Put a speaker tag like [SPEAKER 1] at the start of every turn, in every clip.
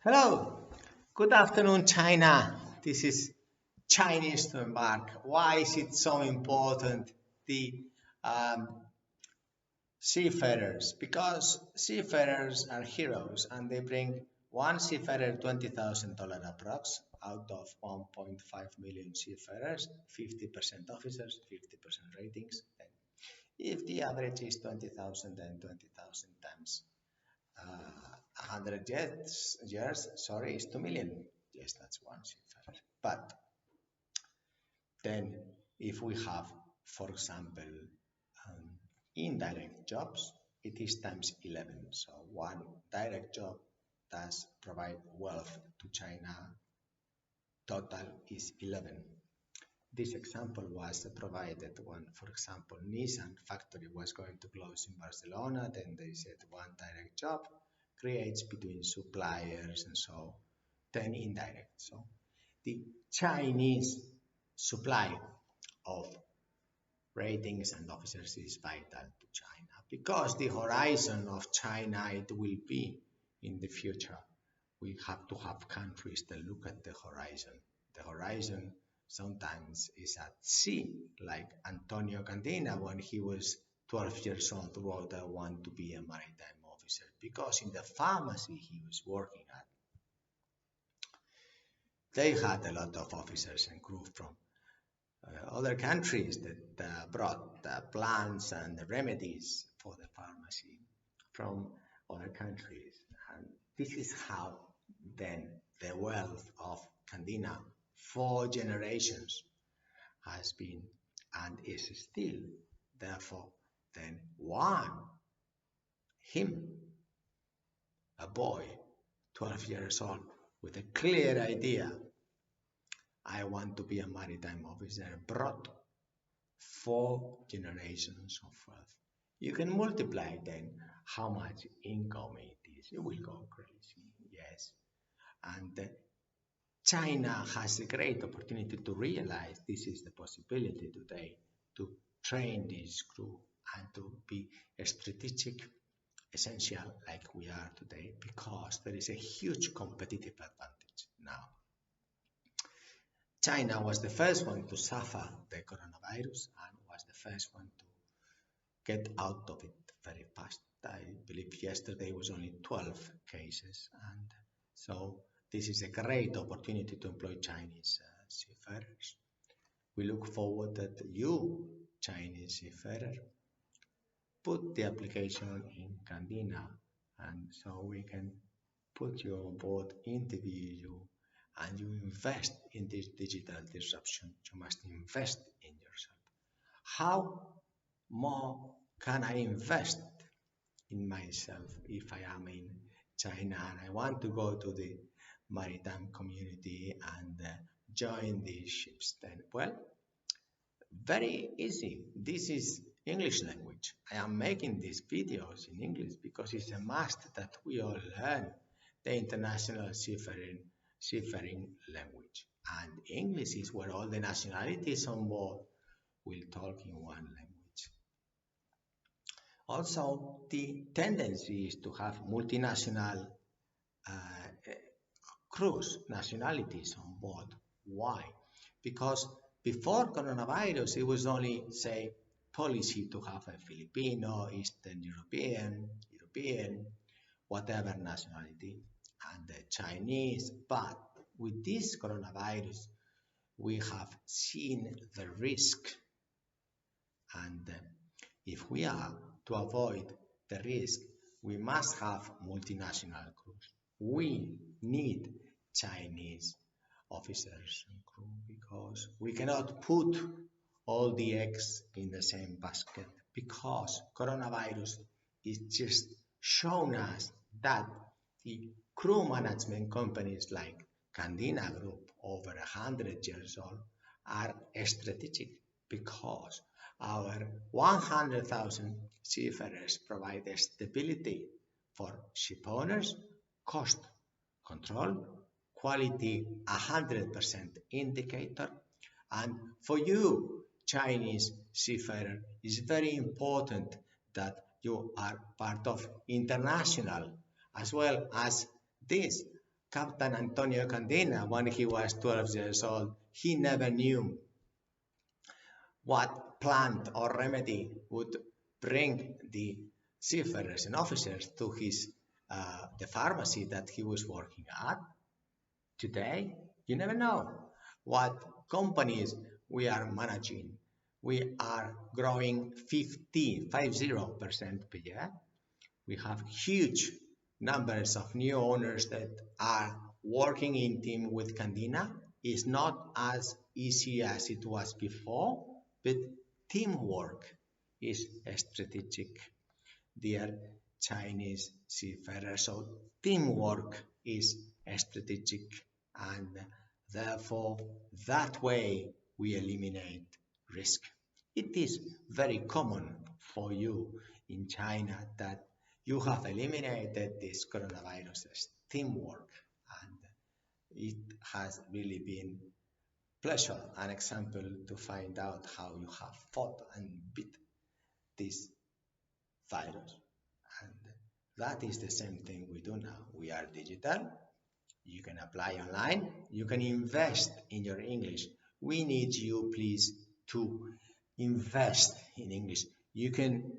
[SPEAKER 1] Hello, good afternoon, China. This is Chinese to embark. Why is it so important? The um, seafarers, because seafarers are heroes and they bring one seafarer $20,000 approx out of 1.5 million seafarers, 50% officers, 50% ratings. And if the average is 20,000, then 20,000 times 100 years, sorry, is 2 million. Yes, that's one seafarer. But then if we have, for example, um, indirect jobs, it is times 11. So one direct job does provide wealth to China. Total is 11. This example was provided when, for example, Nissan factory was going to close in Barcelona. Then they said one direct job creates between suppliers and so 10 indirect. So the Chinese supply of ratings and officers is vital to China because the horizon of China it will be in the future. We have to have countries that look at the horizon. The horizon sometimes is at sea, like Antonio Candina when he was 12 years old wrote, I want to be a maritime officer because in the pharmacy he was working at, they had a lot of officers and crew from other countries that brought the plants and the remedies for the pharmacy from other countries. And this is how then the wealth of Candina, 4 generations, has been and is still. Therefore, then one, him, a boy, 12 years old, with a clear idea, I want to be a maritime officer, brought 4 generations of wealth. You can multiply then how much income it is. You will go crazy, yes. And China has a great opportunity to realize this is the possibility today to train this crew and to be a strategic essential like we are today because there is a huge competitive advantage now. China was the first one to suffer the coronavirus and was the first one to get out of it very fast. I believe yesterday was only 12 cases, and so this is a great opportunity to employ Chinese seafarers. We look forward that you, Chinese seafarer, put the application in Candina, and so we can put you on board, interview you, and you invest in this digital disruption. You must invest in yourself. How more can I invest in myself if I am in China and I want to go to the maritime community and join these ships? Then, well, very easy. This is English language. I am making these videos in English because it's a must that we all learn the international seafaring language. And English is where all the nationalities on board will talk in one language. Also, the tendency is to have multinational uh, crews, nationalities on board. Why? Because before coronavirus, it was only, say, policy to have a Filipino, Eastern European, whatever nationality, and the Chinese. But with this coronavirus, we have seen the risk. And if we are to avoid the risk, we must have multinational crews. We need Chinese officers and crew because we cannot put all the eggs in the same basket because coronavirus is just shown us that the crew management companies like Candina Group, over 100 years old, are strategic because our 100,000 seafarers provide stability for ship owners, cost control, quality 100% indicator, and for you, Chinese seafarer, it's very important that you are part of international as well as this Captain Antonio Candina, when he was 12 years old, he never knew what plant or remedy would bring the seafarers and officers to his the pharmacy that he was working at. Today, you never know what companies we are managing. We are growing 50% per year. We have huge numbers of new owners that are working in team with Candina. It's not as easy as it was before, but teamwork is strategic, dear Chinese seafarers. So teamwork is strategic, and therefore that way we eliminate risk. It is very common for you in China that you have eliminated this coronavirus teamwork, and it has really been pleasure and example to find out how you have fought and beat this virus. And that is the same thing we do now. We are digital. You can apply online. You can invest in your English. We need you, please, to invest in English. You can,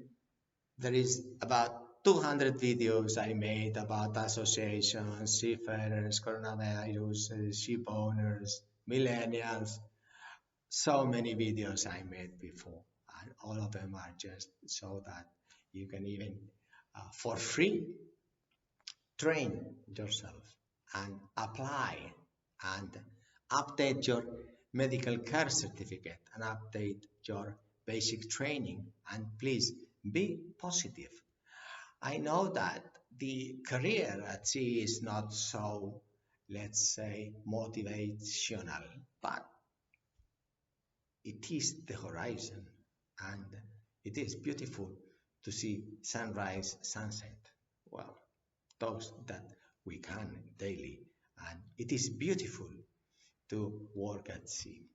[SPEAKER 1] there is about 200 videos I made about associations, seafarers, coronavirus, ship owners, millennials. So many videos I made before, and all of them are just so that you can even for free train yourself and apply and update your medical care certificate and update your basic training, and please be positive. I know that the career at sea is not so, let's say, motivational, but it is the horizon, and it is beautiful to see sunrise, sunset. Well, those that we can daily, and it is beautiful to work at sea,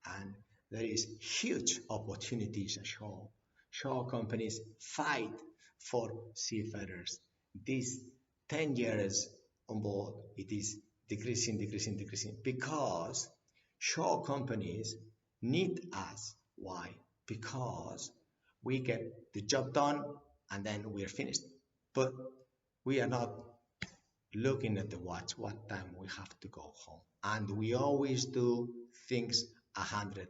[SPEAKER 1] and there is huge opportunities ashore. Shore companies fight for seafarers. These 10 years on board, it is decreasing because shore companies need us. Why? Because we get the job done and then we're finished. But we are not looking at the watch, what time we have to go home. And we always do things 100%.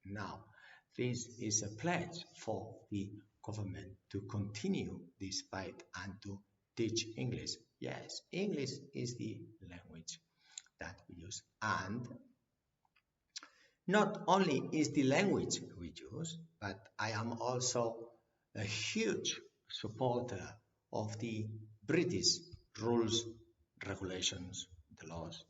[SPEAKER 1] Now, this is a pledge for the government to continue this fight and to teach English. Yes, English is the language that we use. And not only is the language we use, but I am also a huge supporter of the British rules, regulations, the laws.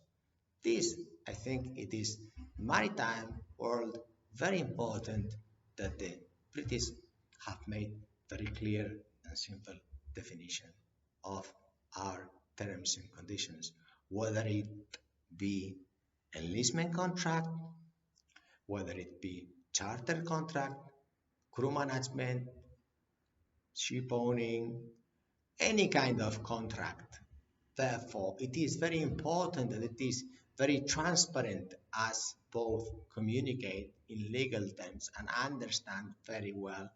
[SPEAKER 1] This, I think it is maritime world very important that the British have made very clear and simple definition of our terms and conditions, whether it be enlistment contract, whether it be charter contract, crew management, ship owning, any kind of contract. Therefore, it is very important that it is very transparent as both communicate in legal terms and understand very well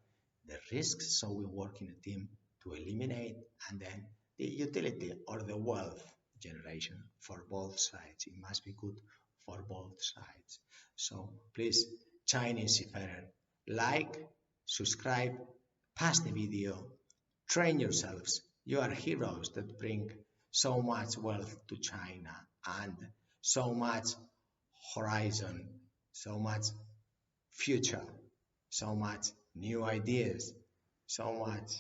[SPEAKER 1] the risks. So we work in a team to eliminate, and then the utility or the wealth generation for both sides. It must be good for both sides. So please, Chinese seafarer, like, subscribe, pass the video, train yourselves. You are heroes that bring so much wealth to China and so much horizon, so much future, so much new ideas, so much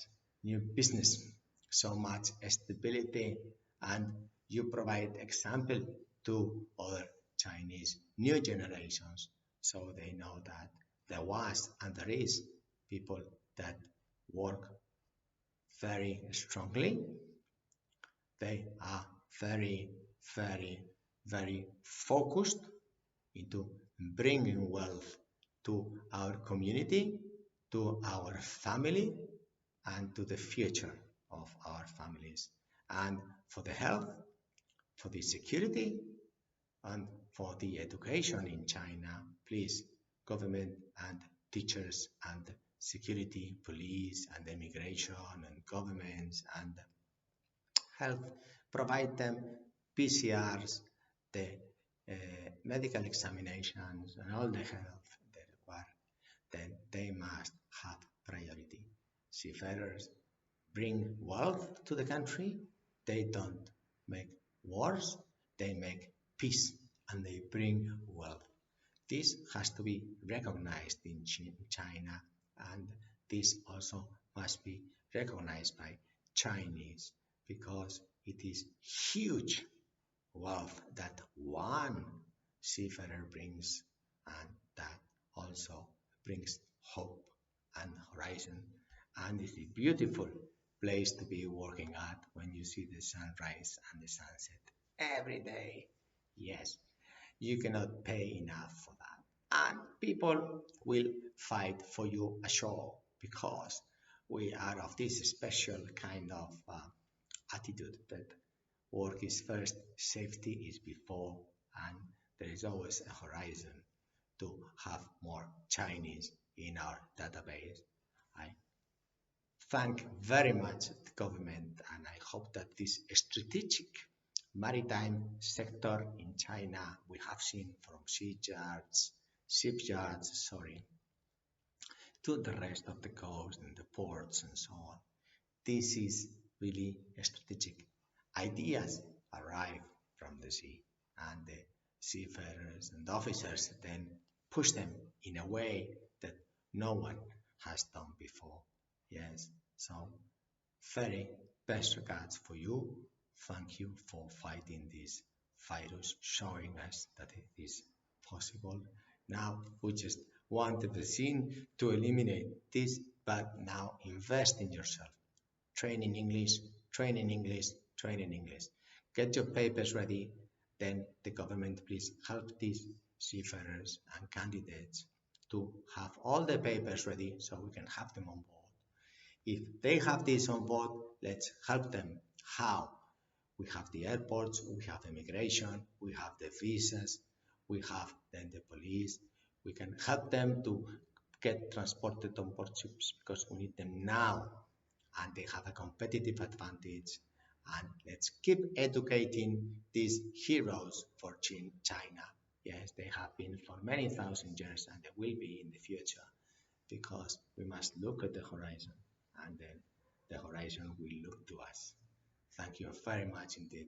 [SPEAKER 1] new business, so much stability, and you provide example to other Chinese new generations so they know that there was and there is people that work very strongly. They are very focused into bringing wealth to our community, to our family, and to the future of our families. And for the health, for the security and for the education in China. Please, government and teachers and security, police and immigration and governments and health, provide them PCRs, the medical examinations and all the health they require, then they must have priority. Seafarers bring wealth to the country. They don't make wars, they make peace and they bring wealth. This has to be recognized in China, and this also must be recognized by Chinese because it is huge wealth that one seafarer brings, and that also brings hope and horizon, and it's a beautiful place to be working at when you see the sunrise and the sunset every day. Yes, you cannot pay enough for that. And people will fight for you ashore because we are of this special kind of attitude that work is first, safety is before, and there is always a horizon to have more Chinese in our database. I thank very much the government, and I hope that this strategic maritime sector in China we have seen from shipyards, sorry, to the rest of the coast and the ports and so on. This is really strategic. Ideas arrive from the sea, and the seafarers and officers then push them in a way that no one has done before. Yes, so very best regards for you. Thank you for fighting this virus, showing us that it is possible. Now we just wanted the scene to eliminate this, but now invest in yourself. Train in English, train in English, train in English. Get your papers ready. Then the government please help these seafarers and candidates to have all the papers ready so we can have them on board. If they have this on board, let's help them. How? We have the airports, we have immigration, we have the visas, we have then the police. We can help them to get transported on board ships because we need them now and they have a competitive advantage. And let's keep educating these heroes for China. Yes, they have been for many thousand years and they will be in the future because we must look at the horizon and then the horizon will look to us. Thank you very much indeed.